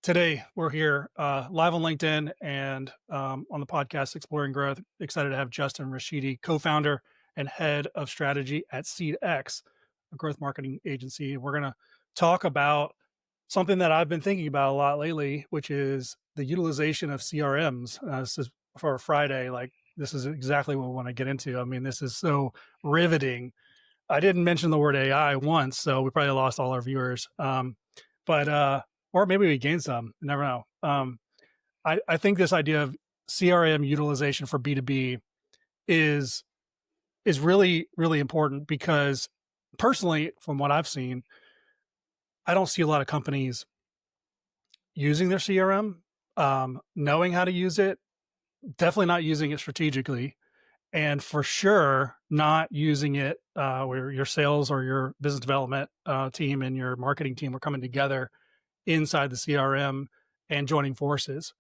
Today, we're here live on LinkedIn and on the podcast Exploring Growth. Excited to have Justin Rashidi, co founder and head of strategy at SeedX, a growth marketing agency. We're going to talk about something that I've been thinking about a lot lately, which is the utilization of CRMs. This is for a Friday. Like, this is exactly what we want to get into. I mean, this is so riveting. I didn't mention the word AI once, so we probably lost all our viewers. But or maybe we gained some. You never know. I think this idea of CRM utilization for B2B is is really important because personally, from what I've seen, I don't see a lot of companies using their CRM, knowing how to use it, definitely not using it strategically, and for sure not using it where your sales or your business development team and your marketing team are coming together inside the CRM and joining forces.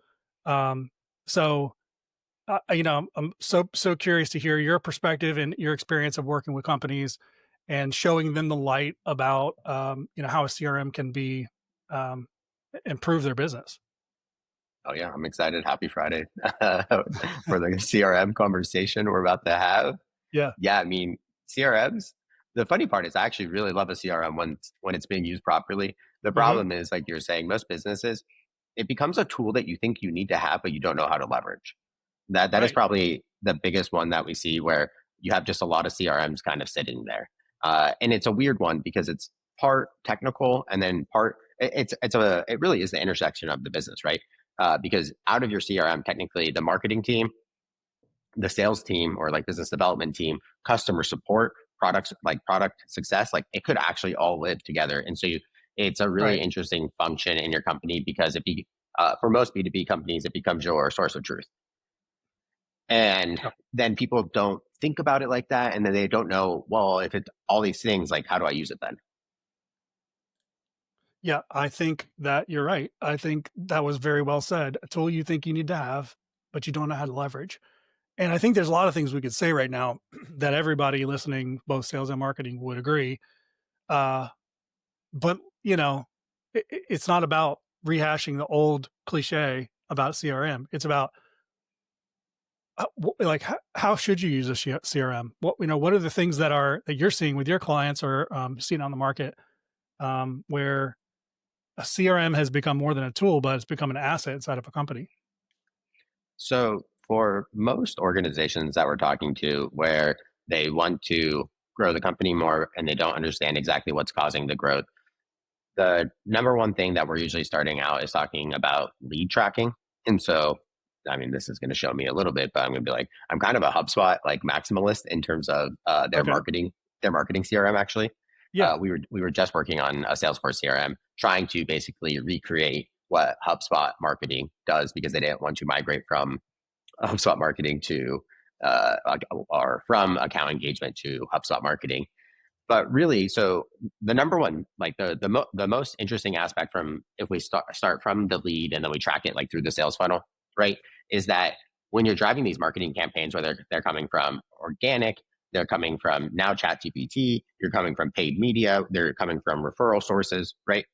Um, so, I'm so curious to hear your perspective and your experience of working with companies and showing them the light about, how a CRM can be um, improve their business. Oh yeah, I'm excited. Happy Friday for the CRM conversation we're about to have. Yeah. Yeah, I mean CRMs. The funny part is I actually really love a CRM when it's being used properly. The Hmm. problem is, like you're saying, most businesses it becomes a tool that you think you need to have, but you don't know how to leverage. That is Right. probably the biggest one that we see where you have just a lot of CRMs kind of sitting there, and it's a weird one because it's part technical and then part it really is the intersection of the business, right? Because out of your CRM, technically the marketing team, the sales team, or like business development team, customer support, products like product success, like it could actually all live together. And so it's a really Right. interesting function in your company because for most B2B companies, it becomes your source of truth. And Yeah. then people don't think about it like that. And then they don't know, well, if it's all these things, like how do I use it then? Yeah, I think that you're right. I think that was very well said. A tool you think you need to have, but you don't know how to leverage. And I think there's a lot of things we could say right now that everybody listening, both sales and marketing, would agree. Uh, but it's not about rehashing the old cliche about CRM. It's about like how should you use a CRM? What are the things that you're seeing with your clients or seeing on the market where a CRM has become more than a tool, but it's become an asset inside of a company. So for most organizations that we're talking to where they want to grow the company more and they don't understand exactly what's causing the growth, the number one thing that we're usually starting out is talking about lead tracking. And so, I mean, this is going to show me a little bit, but I'm going to be like, I'm kind of a HubSpot like maximalist in terms of Okay. their marketing CRM. Actually, Yeah. we were just working on a Salesforce CRM, trying to basically recreate what HubSpot marketing does because they didn't want to migrate from HubSpot marketing to or from account engagement to HubSpot marketing. But really, so the number one, like the most interesting aspect from if we start from the lead and then we track it like through the sales funnel, right? Is that when you're driving these marketing campaigns, whether they're coming from organic, they're coming from now Chat GPT, you're coming from paid media, they're coming from referral sources, right?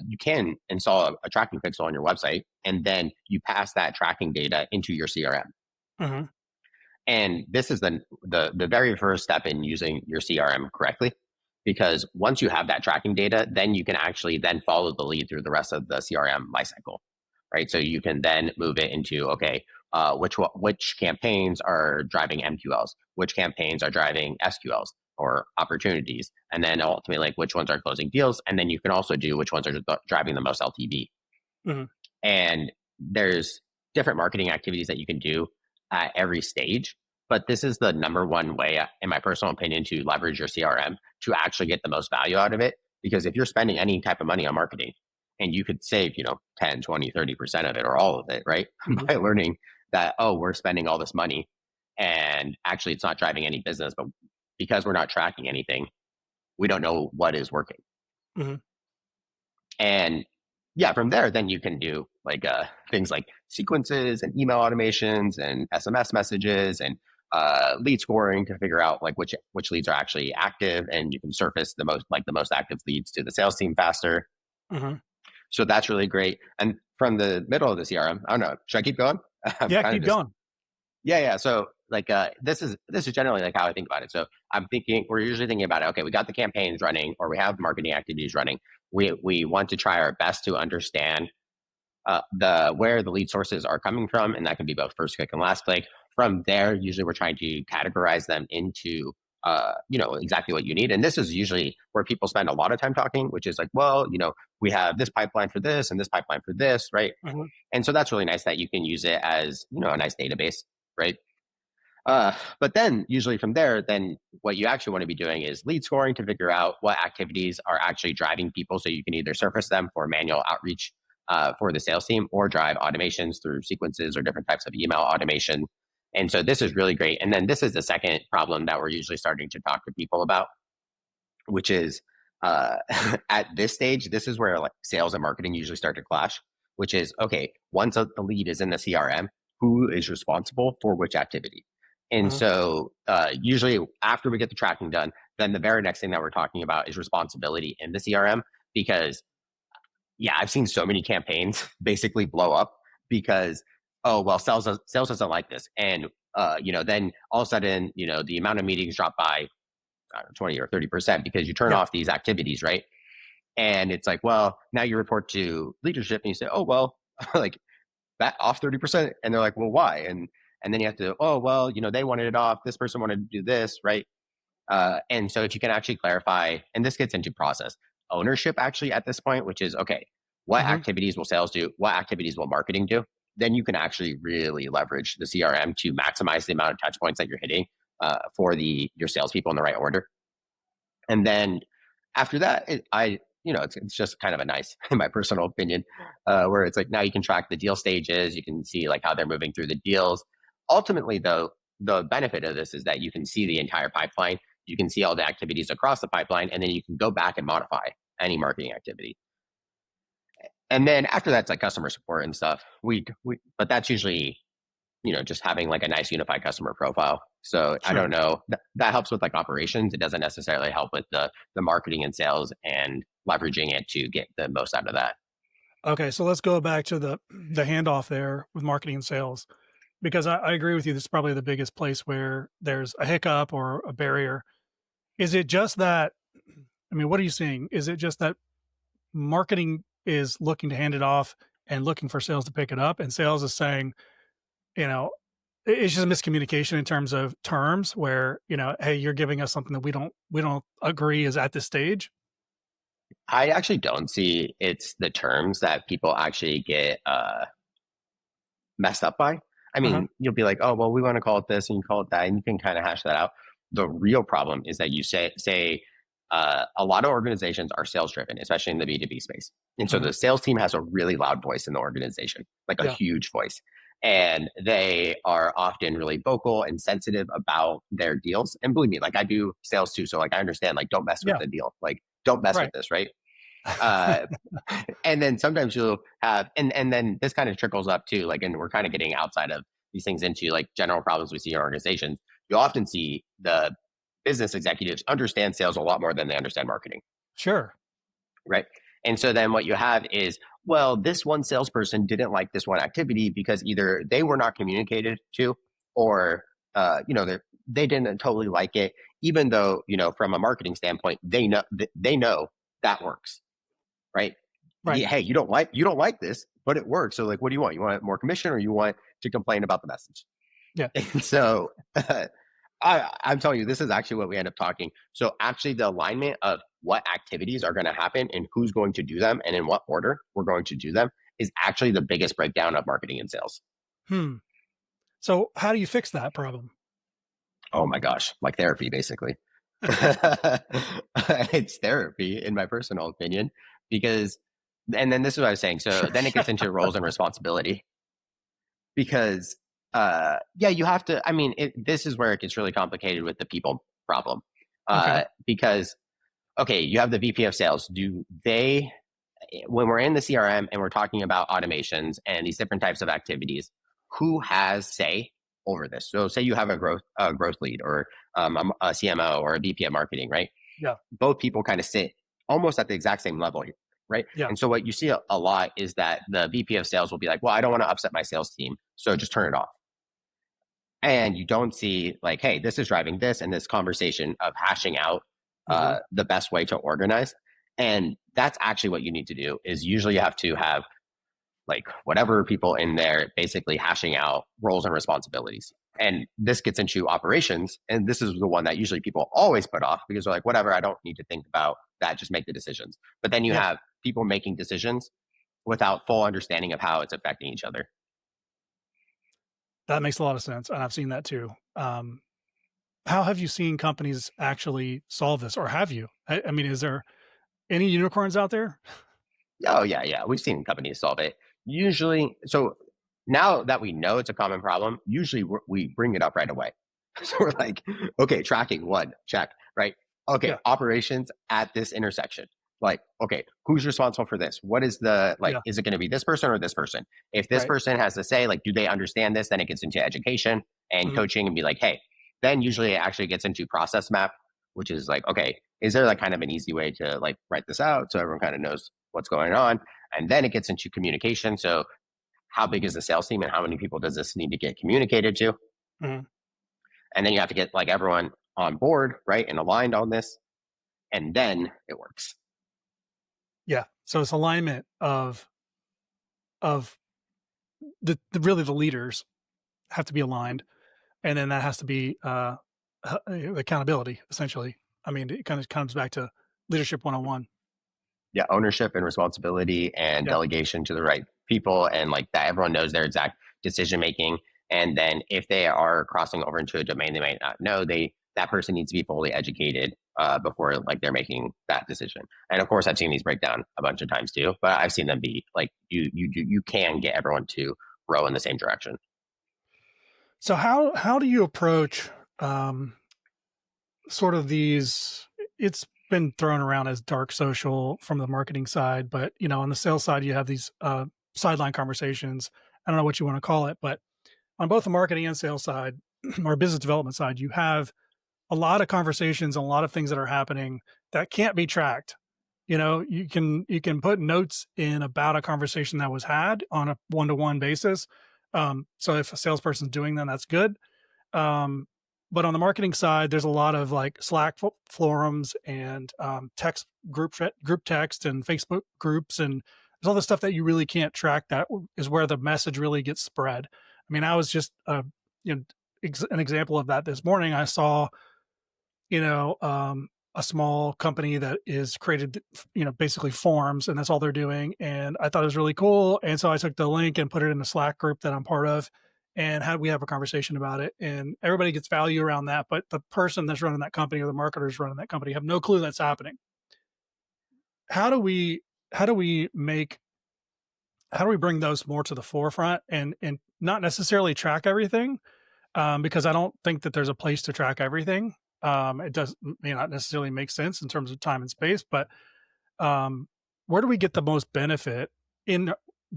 You can install a tracking pixel on your website, and then you pass that tracking data into your CRM. Hmm. And this is the very first step in using your CRM correctly, because once you have that tracking data, then you can actually then follow the lead through the rest of the CRM lifecycle, right? So you can then move it into okay, which campaigns are driving MQLs, which campaigns are driving SQLs or opportunities, and then ultimately like which ones are closing deals, and then you can also do which ones are driving the most LTV. Hmm. And there's different marketing activities that you can do at every stage. But this is the number one way, in my personal opinion, to leverage your CRM to actually get the most value out of it. Because if you're spending any type of money on marketing and you could save, 10, 20, 30% of it or all of it, right? Hmm. By learning that, oh, we're spending all this money and actually it's not driving any business, but because we're not tracking anything, we don't know what is working. Hmm. And yeah, from there, then you can do like things like sequences and email automations and SMS messages and lead scoring to figure out like which leads are actually active, and you can surface the most active leads to the sales team faster. Hmm. So that's really great. And from the middle of the CRM, I don't know, should I keep going? I'm Yeah, kind of keep just going. yeah. So like this is generally like how I think about it. So I'm thinking we're usually thinking about it. Okay, we got the campaigns running, or we have marketing activities running. We want to try our best to understand the where the lead sources are coming from, and that can be both first click and last click. From there, usually we're trying to categorize them into exactly what you need. And this is usually where people spend a lot of time talking, which is like, well, we have this pipeline for this and this pipeline for this, right? Mhm. And so that's really nice that you can use it as a nice database, right? But then usually from there, then what you actually want to be doing is lead scoring to figure out what activities are actually driving people. So you can either surface them for manual outreach for the sales team or drive automations through sequences or different types of email automation. And so this is really great. And then this is the second problem that we're usually starting to talk to people about, which is uh, at this stage, this is where like sales and marketing usually start to clash, which is okay, once the lead is in the CRM, who is responsible for which activity? And Uh-huh. so usually after we get the tracking done, then the very next thing that we're talking about is responsibility in the CRM because yeah, I've seen so many campaigns basically blow up because oh well, sales doesn't like this, and then all of a sudden the amount of meetings drop by 20 or 30% because you turn Yeah. off these activities, right? And it's like, well, now you report to leadership and you say, oh, well, like that off 30%. And they're like, well, why? And then you have to, oh, well, they wanted it off. This person wanted to do this, right? And so if you can actually clarify, and this gets into process ownership actually at this point, which is, okay, what Hmm. activities will sales do? What activities will marketing do? Then you can actually really leverage the CRM to maximize the amount of touch points that you're hitting for your salespeople in the right order. And then after that, it's just kind of a nice, in my personal opinion, where it's like now you can track the deal stages, you can see like how they're moving through the deals. Ultimately, though, the benefit of this is that you can see the entire pipeline, you can see all the activities across the pipeline, and then you can go back and modify any marketing activity. And then after that's like customer support and stuff. But that's usually just having like a nice unified customer profile. So I don't Sure. know that helps with like operations. It doesn't necessarily help with the marketing and sales and leveraging it to get the most out of that. Okay, so let's go back to the handoff there with marketing and sales because I agree with you. This is probably the biggest place where there's a hiccup or a barrier. Is it just that? I mean, what are you seeing? Is it just that marketing is looking to hand it off and looking for sales to pick it up, and sales is saying, you know, it's just a miscommunication in terms of terms where hey, you're giving us something that we don't agree is at this stage. I actually don't see it's the terms that people actually get messed up by. I Uh-huh. mean, you'll be like, oh, well, we want to call it this and you call it that, and you can kind of hash that out. The real problem is that you say a lot of organizations are sales driven, especially in the B2B space. And so Uh-huh. the sales team has a really loud voice in the organization, like a Yeah. huge voice. And they are often really vocal and sensitive about their deals. And believe me, like I do sales too. So like I understand, like, don't mess with Yeah. the deal. Like, don't mess with Right. this, right? Uh, and then sometimes you'll have and then this kind of trickles up too like and we're kind of getting outside of these things into like general problems we see in organizations. You often see the business executives understand sales a lot more than they understand marketing, Sure. right? And so then what you have is, well, this one salesperson didn't like this one activity because either they were not communicated to or they didn't totally like it, even though from a marketing standpoint they know that works, right? Right. Yeah, hey, you don't like this, but it works. So like, what do you want? You want more commission, or you want to complain about the message? Yeah. And so I'm telling you, this is actually what we end up talking. So actually, the alignment of what activities are going to happen and who's going to do them and in what order we're going to do them is actually the biggest breakdown of marketing and sales. Hmm. So how do you fix that problem? Oh my gosh, like therapy, basically. It's therapy, in my personal opinion, because, and then this is what I was saying. So then it gets into roles and responsibility because, yeah, you have to. I mean, this is where it gets really complicated with the people problem, Okay. because okay, you have the VP of sales. Do they, when we're in the CRM and we're talking about automations and these different types of activities, who has say over this? So, say you have a growth lead or a CMO or a VP of marketing, right? Yeah. Both people kind of sit almost at the exact same level, right? Yeah. And so what you see a lot is that the VP of sales will be like, well, I don't want to upset my sales team, so just turn it off. And you don't see like, hey, this is driving this and this conversation of hashing out Hmm. the best way to organize. And that's actually what you need to do is usually you have to have like whatever people in there basically hashing out roles and responsibilities. And this gets into operations. And this is the one that usually people always put off because they're like, whatever, I don't need to think about that, just make the decisions. But then you Yeah. have people making decisions without full understanding of how it's affecting each other. That makes a lot of sense. And I've seen that too. How have you seen companies actually solve this, or have you? I mean, is there any unicorns out there? Oh yeah, yeah. We've seen companies solve it. Usually, so now that we know it's a common problem, usually we bring it up right away. So we're like, okay, tracking one, check, right? Okay, Yeah. operations at this intersection. Like, okay, who's responsible for this? What is the like? Yeah. Is it going to be this person or this person? If this Right. person has to say, like, do they understand this? Then it gets into education and Mhm. coaching and be like, hey, then usually it actually gets into process map, which is like, okay, is there like kind of an easy way to like write this out so everyone kind of knows what's going on? And then it gets into communication. So how big is the sales team and how many people does this need to get communicated to? Mhm. And then you have to get like everyone on board, right, and aligned on this, and then it works. Yeah. So it's alignment of the really the leaders have to be aligned, and then that has to be accountability essentially. I mean, it kind of comes back to leadership 101. Yeah, ownership and responsibility and Yeah. delegation to the right people, and like that everyone knows their exact decision making. And then if they are crossing over into a domain they might not know, they that person needs to be fully educated before like they're making that decision. And of course, I've seen these break down a bunch of times too, but I've seen them be like you can get everyone to row in the same direction. So how do you approach um, sort of these? It's been thrown around as dark social from the marketing side, but on the sales side, you have these sideline conversations. I don't know what you want to call it, but on both the marketing and sales side or business development side, you have a lot of conversations and a lot of things that are happening that can't be tracked. You can put notes in about a conversation that was had on a one-to-one basis. So if a salesperson's doing that, that's good. Um, but on the marketing side, there's a lot of like Slack forums and text group text and Facebook groups, and there's all the stuff that you really can't track. That is where the message really gets spread. I mean, I was just you know an example of that this morning. I saw you know, a small company that is created, basically forms, and that's all they're doing. And I thought it was really cool. And so I took the link and put it in the Slack group that I'm part of, and had we have a conversation about it. And everybody gets value around that, but the person that's running that company or the marketers running that company have no clue that's happening. How do we how do we make how do we bring those more to the forefront and not necessarily track everything, because I don't think that there's a place to track everything. It does may not necessarily make sense in terms of time and space, but um, where do we get the most benefit in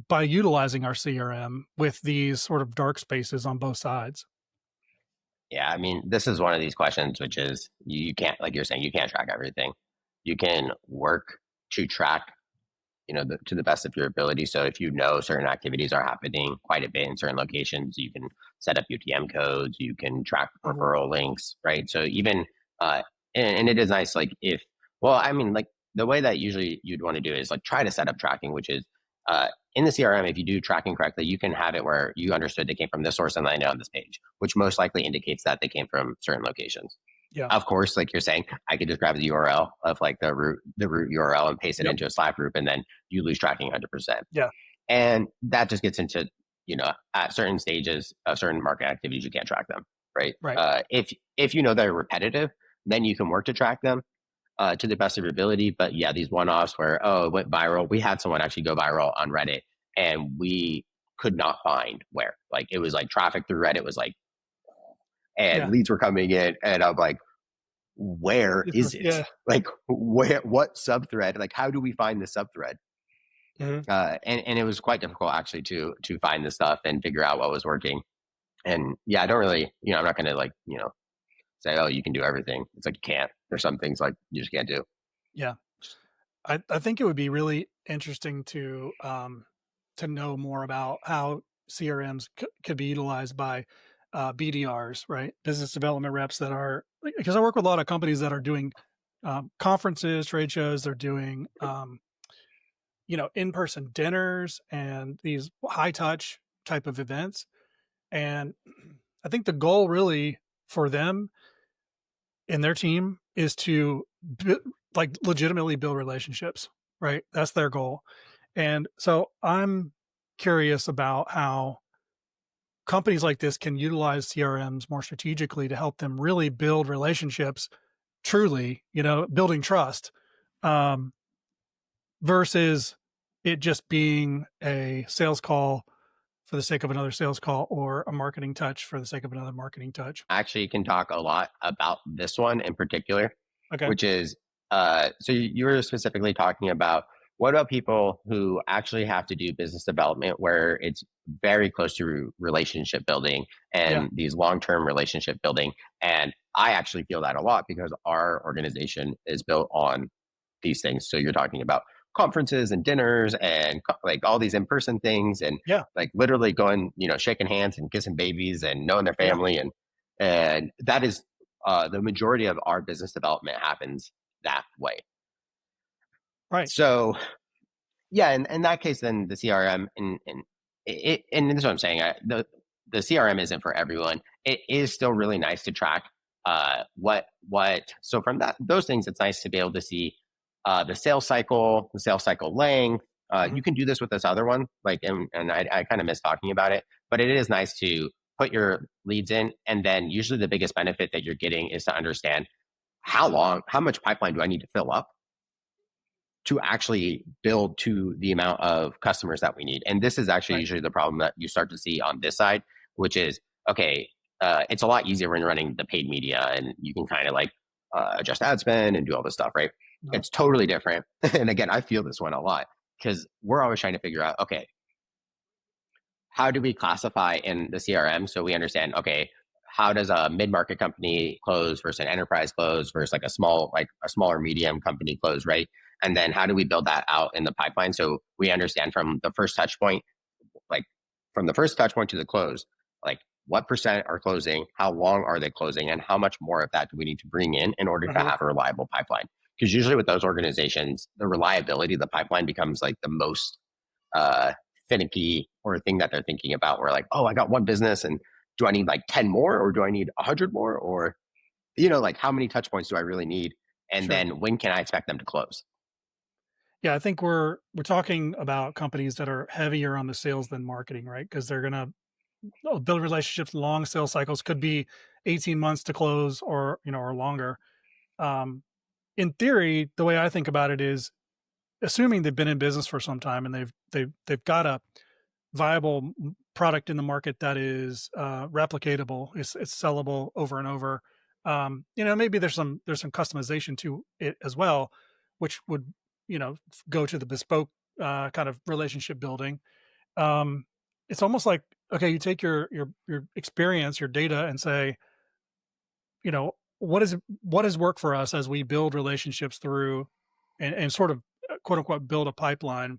by utilizing our CRM with these sort of dark spaces on both sides? Yeah, I mean, this is one of these questions which is you can't, like you're saying, you can't track everything. You can work to track, to the best of your ability. So if you know certain activities are happening quite a bit in certain locations, you can set up UTM codes, you can track Mhm. referral links, right? So even, uh, and it is nice, like if, well, I mean, like the way that usually you'd want to do it is like try to set up tracking, which is, in the CRM, if you do tracking correctly, you can have it where you understood they came from this source and landed on this page, which most likely indicates that they came from certain locations. Yeah. Of course, like you're saying, I could just grab the URL of like the root URL and paste it Yep. into a Slack group, and then you lose tracking 100%. Yeah. And that just gets into, at certain stages of certain market activities, you can't track them, right? Right. If you know they're repetitive, then you can work to track them to the best of your ability. But yeah, these one-offs where it went viral. We had someone actually go viral on Reddit, and we could not find where. Like it was like traffic through Reddit was like, and Yeah. leads were coming in, and I'm like, where is it? Yeah. Like where what subthread? Like how do we find the subthread? Mhm. And it was quite difficult actually to find the stuff and figure out what was working. And yeah, I don't really, I'm not gonna like, say, oh, you can do everything. It's like you can't. There's some things like you just can't do. Yeah. I think it would be really interesting to know more about how CRMs could be utilized by BDRs, right? Business development reps that are because I work with a lot of companies that are doing conferences, trade shows. They're doing in-person dinners and these high touch type of events. And I think the goal really for them and their team is to like legitimately build relationships, right? That's their goal. And so I'm curious about how companies like this can utilize CRMs more strategically to help them really build relationships truly, building trust, um, versus it just being a sales call for the sake of another sales call or a marketing touch for the sake of another marketing touch. Actually can talk a lot about this one in particular, Okay. which is so you were specifically talking about what about people who actually have to do business development where it's very close to relationship building Yeah. and these long-term relationship building. And I actually feel that a lot because our organization is built on these things. So you're talking about conferences and dinners and like all these in-person things and Yeah. like literally going, shaking hands and kissing babies and knowing their Yeah. family, and that is the majority of our business development happens that way. Right. So yeah, in that case, then the CRM and this is what I'm saying. The CRM isn't for everyone. It is still really nice to track what. So from those things, it's nice to be able to see the sales cycle length. Mhm. You can do this with this other one, like, and I kind of miss talking about it, but it is nice to put your leads in, and then usually the biggest benefit that you're getting is to understand how much pipeline do I need to fill up to actually build to the amount of customers that we need. And this is actually Right. usually the problem that you start to see on this side, which is okay, it's a lot easier when you're running the paid media and you can kind of like adjust ad spend and do all this stuff, right? Uh-huh. It's totally different. And again, I feel this one a lot because we're always trying to figure out, okay, how do we classify in the CRM so we understand, okay, how does a mid-market company close versus an enterprise close versus like a smaller medium company close, right? And then how do we build that out in the pipeline so we understand from the first touch point, like from the first touch point to the close, like what percent are closing, how long are they closing, and how much more of that do we need to bring in order to Uh-huh. have a reliable pipeline? Because usually with those organizations, the reliability of the pipeline becomes like the most uh, finicky or a thing that they're thinking about. Where like, oh, I got one business, and do I need like 10 more, or do I need 100 more, or like how many touch points do I really need, and Sure. then when can I expect them to close? Yeah, I think we're talking about companies that are heavier on the sales than marketing, right? Because they're gonna build relationships. Long sales cycles could be 18 months to close, or longer. Um, in theory, the way I think about it is, assuming they've been in business for some time and they've got a viable product in the market that is replicatable, it's sellable over and over. Maybe there's some customization to it as well, which would go to the bespoke kind of relationship building. um, it's almost like, okay, you take your experience, your data, and say, what has worked for us as we build relationships through and sort of quote unquote build a pipeline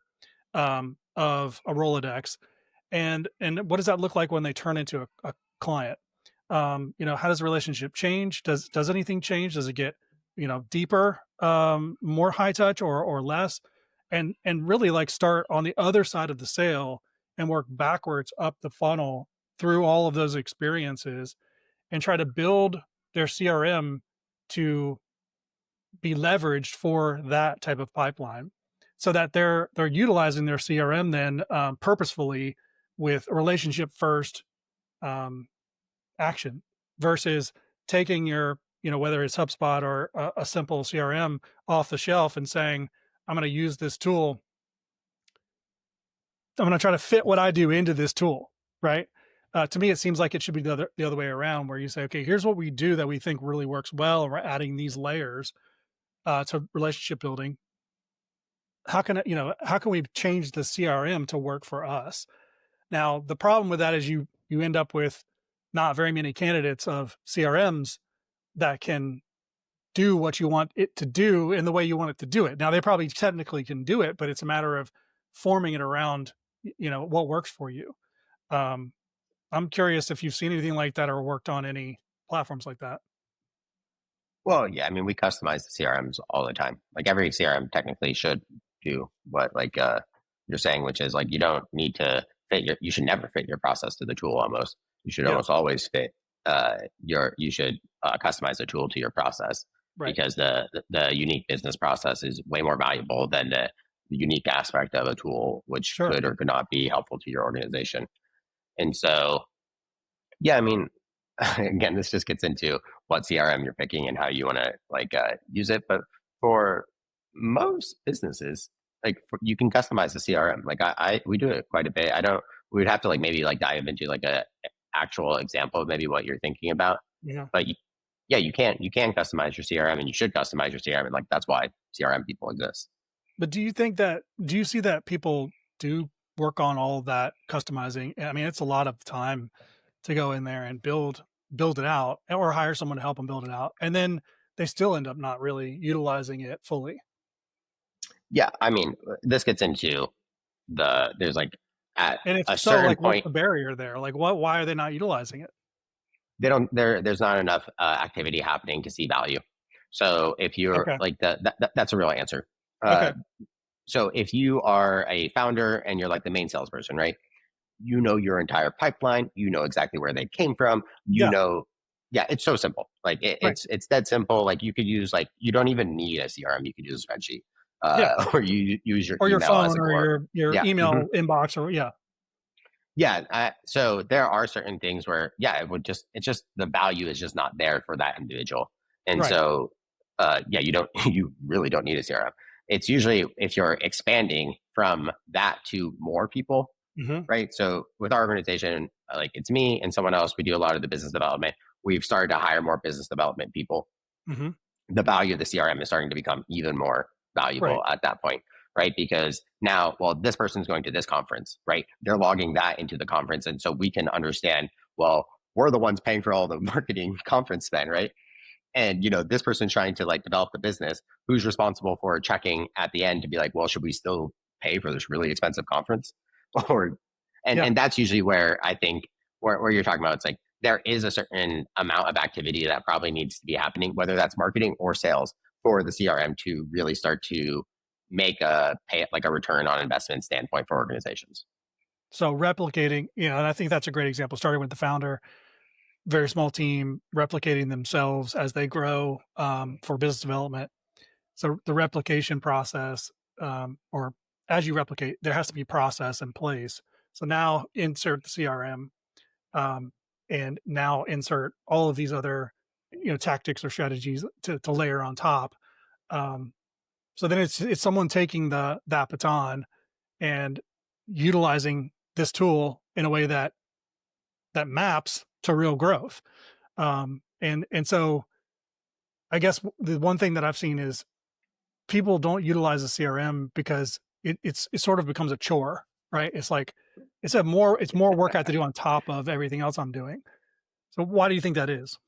of a Rolodex, and what does that look like when they turn into a client? How does the relationship change? Does anything change? Does it get deeper, more high touch, or less? And really like start on the other side of the sale and work backwards up the funnel through all of those experiences and try to build their CRM to be leveraged for that type of pipeline, so that they're utilizing their CRM then purposefully with a relationship first um, action versus taking your whether it's HubSpot or a simple CRM off the shelf and saying, I'm going to use this tool. I'm going to try to fit what I do into this tool, right? To me, it seems like it should be the other way around, where you say, okay, here's what we do that we think really works well, and we're adding these layers to relationship building. How can we change the CRM to work for us? Now, the problem with that is you end up with not very many candidates of CRMs that can do what you want it to do in the way you want it to do it. Now they probably technically can do it, but it's a matter of forming it around, what works for you. Um, I'm curious if you've seen anything like that or worked on any platforms like that. Well, yeah, I mean, we customize the CRMs all the time. Like every CRM technically should do what you're saying, which is like you don't need to you should never fit your process to the tool almost. You should Yeah, almost always fit you should customize the tool to your process right. because the unique business process is way more valuable than the unique aspect of a tool, which Sure. could or could not be helpful to your organization. And so yeah, I mean, again, this just gets into what CRM you're picking and how you want to use it. But for most businesses, you can customize the CRM. We do it quite a bit. I don't. We would have to maybe dive into a actual example of maybe what you're thinking about. Yeah. But yeah, you can customize your CRM and you should customize your CRM. And that's why CRM people exist. But do you see that people do work on all of that customizing? I mean, it's a lot of time to go in there and build it out or hire someone to help them build it out. And then they still end up not really utilizing it fully. Yeah, I mean, this gets into there's at And if a so, certain like what's point the barrier there? Like why are they not utilizing it? there's not enough activity happening to see value. So if you're Okay. that's a real answer. Okay. uh, so if you are a founder and you're the main salesperson, right, you know your entire pipeline, you know exactly where they came from, Yeah. yeah, it's so simple. Right. It's that simple. You could use you don't even need a CRM, you could use a spreadsheet, Yeah. or you use your Or your email as phone a or core. your Yeah. email inbox or yeah. Yeah, so there are certain things where, yeah, it's just the value is just not there for that individual. And Right. so, yeah, you really don't need a CRM. It's usually if you're expanding from that to more people, Mhm. right? So with our organization, it's me and someone else, we do a lot of the business development. We've started to hire more business development people. Mhm. The value of the CRM is starting to become even more Right. valuable at that point, right? Because now, well, this person's going to this conference, right? They're logging that into the conference. And so we can understand, well, we're the ones paying for all the marketing conference spend, right? And this person's trying to develop the business. Who's responsible for checking at the end to be well, should we still pay for this really expensive conference? Or Yeah. and that's usually where I think where you're talking about, it's there is a certain amount of activity that probably needs to be happening, whether that's marketing or sales, for the CRM to really start to make a pay a return on investment standpoint for organizations. So replicating, and I think that's a great example, starting with the founder, very small team, replicating themselves as they grow, for business development. So the replication process, or as you replicate, there has to be process in place. So now insert the CRM, um, and now insert all of these other, tactics or strategies to layer on top. Um, so then it's someone taking that baton and utilizing this tool in a way that maps to real growth. And so I guess the one thing that I've seen is people don't utilize the CRM because it sort of becomes a chore, right? It's like it's more work I have to do on top of everything else I'm doing. So why do you think that is?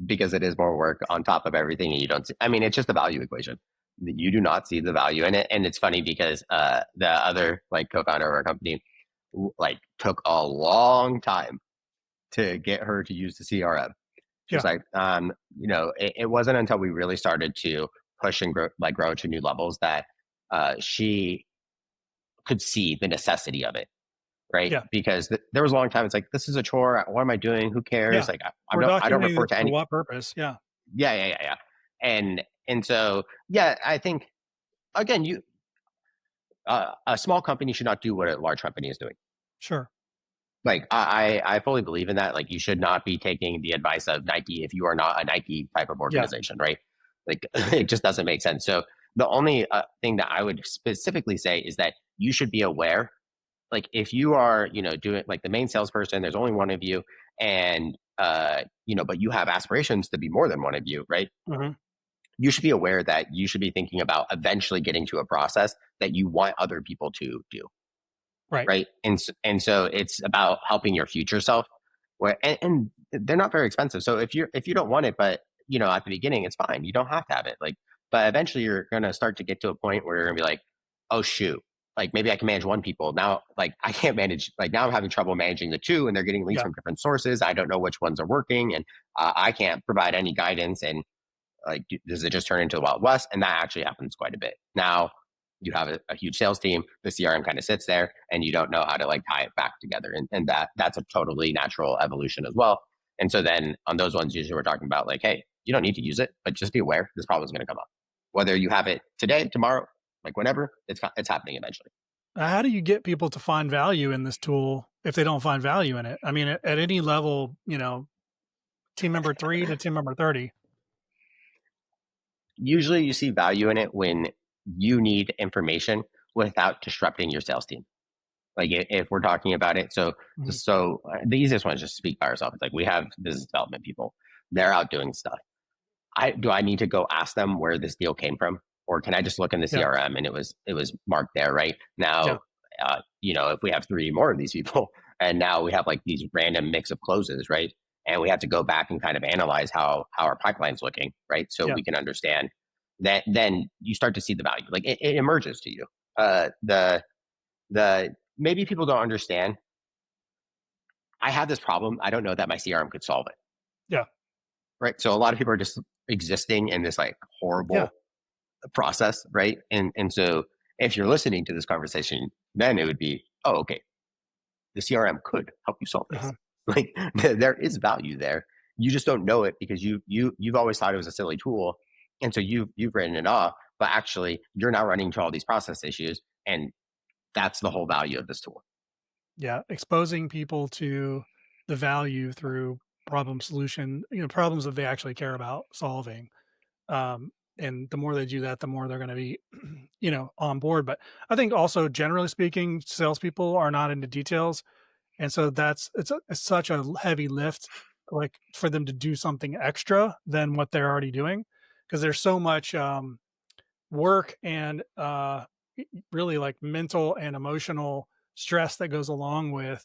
Because it is more work on top of everything, and you don't see, I mean, it's just a value equation. You do not see the value in it. And it's funny because the other co-founder of our company took a long time to get her to use the CRM. She was Yeah, it wasn't until we really started to push and grow to new levels that she could see the necessity of it, right? yeah, Because there was a long time. It's this is a chore. What am I doing? Who cares? yeah. We're I don't documenting this report to for any. what purpose? Yeah, Yeah. And so yeah, I think again, a small company should not do what a large company is doing. sure. I fully believe in that. You should not be taking the advice of Nike if you are not a Nike type of Yeah, organization, right? It just doesn't make sense. So the only thing that I would specifically say is that you should be aware. If you are, doing the main salesperson, there's only one of you, and but you have aspirations to be more than one of you, right? hmm, You should be aware that you should be thinking about eventually getting to a process that you want other people to do, right. right? And so it's about helping your future self. And they're not very expensive. So if you don't want it, but at the beginning, it's fine. You don't have to have it. Like, but eventually you're going to start to get to a point where you're going to be like, oh, shoot. Like maybe I can manage one people now. Like I can't manage. Like now I'm having trouble managing the two, and they're getting leads Yeah. from different sources. I don't know which ones are working, and I can't provide any guidance. And like, does it just turn into the Wild West? And that actually happens quite a bit. Now you have a huge sales team, the CRM kind of sits there, and you don't know how to like tie it back together. And that's a totally natural evolution as well. And so then on those ones, usually we're talking about like, hey, you don't need to use it, but just be aware this problem is going to come up. Whether you have it today, tomorrow, like whenever, it's happening eventually. How do you get people to find value in this tool if they don't find value in it? I mean, at any level, team member 3 to team member 30. Usually you see value in it when you need information without disrupting your sales team. Like if we're talking about it, so Mhm. so the easiest one is just speak by ourselves. It's like we have business development people, they're out doing stuff. I need to go ask them where this deal came from, or can I just look in the Yeah. CRM and it was marked there right Yeah. now? If we have three more of these people, and now we have like these random mix of closes, right? And we have to go back and kind of analyze how our pipeline's looking, right? So Yeah. we can understand that. Then you start to see the value, like it emerges to you. The maybe people don't understand. I have this problem. I don't know that my CRM could solve it, Yeah. right? So a lot of people are just existing in this like Yeah. horrible process, right? And so if you're listening to this conversation, then it would be, oh, okay, the CRM could help you solve this. Uh-huh. Like there is value there. You just don't know it because you've always thought it was a silly tool, and so you've written it off. But actually, you're now running into all these process issues, and that's the whole value of this tool. Yeah. Exposing people to the value through problem solution, problems that they actually care about solving. And the more they do that, the more they're going to be, on board. But I think also, generally speaking, salespeople are not into details, and so it's such a heavy lift, like for them to do something extra than what they're already doing, because there's so much work and really like mental and emotional stress that goes along with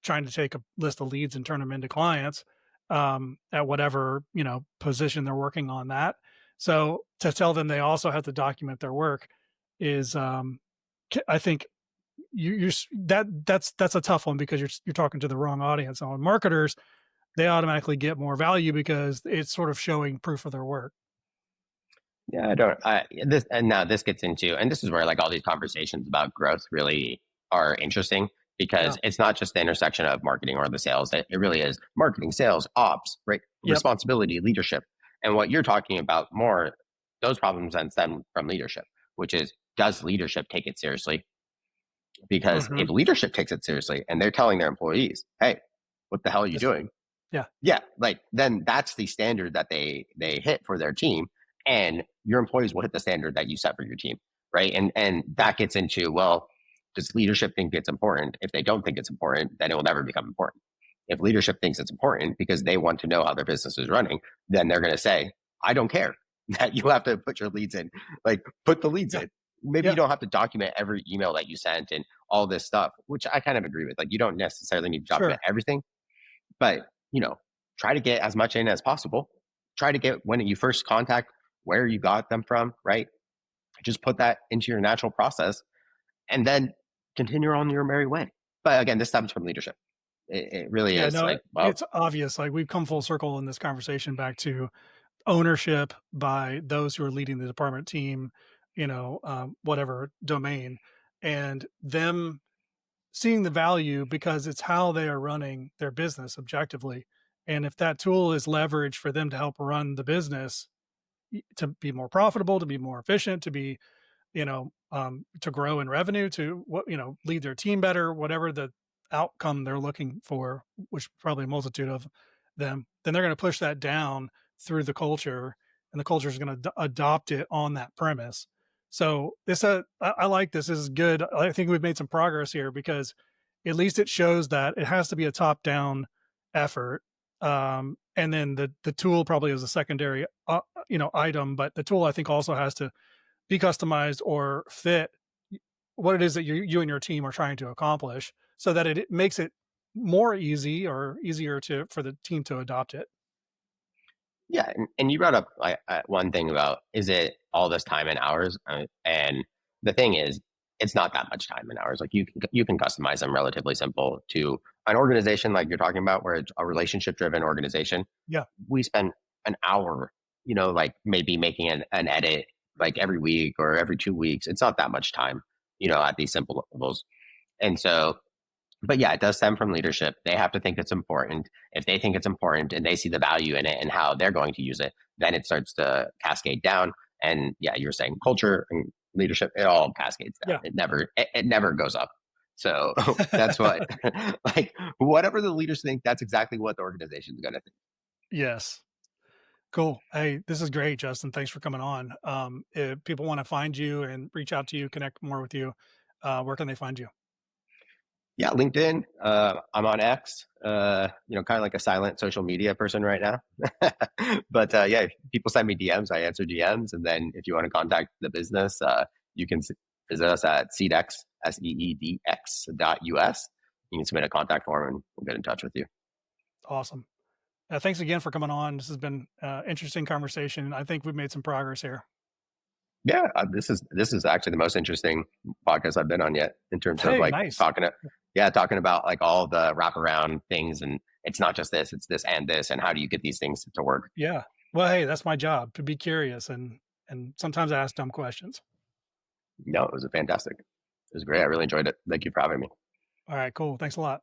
trying to take a list of leads and turn them into clients at whatever position they're working on that. So to tell them they also have to document their work is, I think that's a tough one because you're talking to the wrong audience. On marketers, they automatically get more value because it's sort of showing proof of their work. Yeah, I don't. This and now this gets into, and this is where like all these conversations about growth really are interesting Yeah. because it's not just the intersection of marketing or the sales. It really is marketing, sales, ops, right? Yep. Responsibility, leadership, and what you're talking about more. Those problems then stem from leadership, which is does leadership take it seriously? Because Hmm. if leadership takes it seriously and they're telling their employees, "Hey, what the hell are you This, doing?" yeah. Yeah, like then that's the standard that they hit for their team, and your employees will hit the standard that you set for your team, right? And Yeah. that gets into, well, does leadership think it's important? If they don't think it's important, then it will never become important. If leadership thinks it's important because they want to know how their business is running, then they're going to say, I don't care that you have to put your leads in, like put the leads Yeah. in. Maybe you Yeah. don't have to document every email that you sent and all this stuff, which I kind of agree with. Like you don't necessarily need to document Sure. everything, but try to get as much in as possible. Try to get when you first contact where you got them from, right? Just put that into your natural process and then continue on your merry way. But again, this stems from leadership. It really Yeah. is No, like, well, it's obvious. Like we've come full circle in this conversation back to ownership by those who are leading the department team, whatever domain, and them seeing the value because it's how they are running their business objectively. And if that tool is leveraged for them to help run the business to be more profitable, to be more efficient, to be to grow in revenue, to lead their team better, whatever the outcome they're looking for, which probably a multitude of them, then they're going to push that down through the culture, and the culture is going to adopt it on that premise. So I like this. This is good. I think we've made some progress here because at least it shows that it has to be a top down effort. And then the tool probably is a secondary, item, but the tool I think also has to be customized or fit what it is that you and your team are trying to accomplish so that it makes it more easy or easier to for the team to adopt it. Yeah, and you brought up like one thing about is it all this time and hours? And the thing is, it's not that much time and hours. Like you can customize them relatively simple to an organization like you're talking about, where it's a relationship driven organization. Yeah. We spend an hour, like maybe making an edit like every week or every 2 weeks. It's not that much time, at these simple levels. And so but yeah, it does stem from leadership. They have to think it's important. If they think it's important and they see the value in it and how they're going to use it, then it starts to cascade down. And yeah, you're saying culture and leadership, it all cascades down. Yeah. It never goes up. So that's what, like, whatever the leaders think, that's exactly what the organization is going to think. Yes. Cool. Hey, this is great, Justin. Thanks for coming on. If people want to find you and reach out to you, connect more with you, where can they find you? Yeah, LinkedIn. I'm on X. Kind of like a silent social media person right now. But yeah, if people send me DMs, I answer DMs. And then if you want to contact the business, you can visit us at SeedX, SEEDX.us. You can submit a contact form and we'll get in touch with you. Awesome. Thanks again for coming on. This has been interesting conversation. I think we've made some progress here. Yeah, this is actually the most interesting podcast I've been on yet in terms of Hey, like nice. talking about like all the wraparound things, and it's not just this, it's this and this, and how do you get these things to work? Yeah. Well, hey, that's my job to be curious and sometimes I ask dumb questions. No, it was a fantastic. It was great. I really enjoyed it. Thank you for having me. All right, cool. Thanks a lot.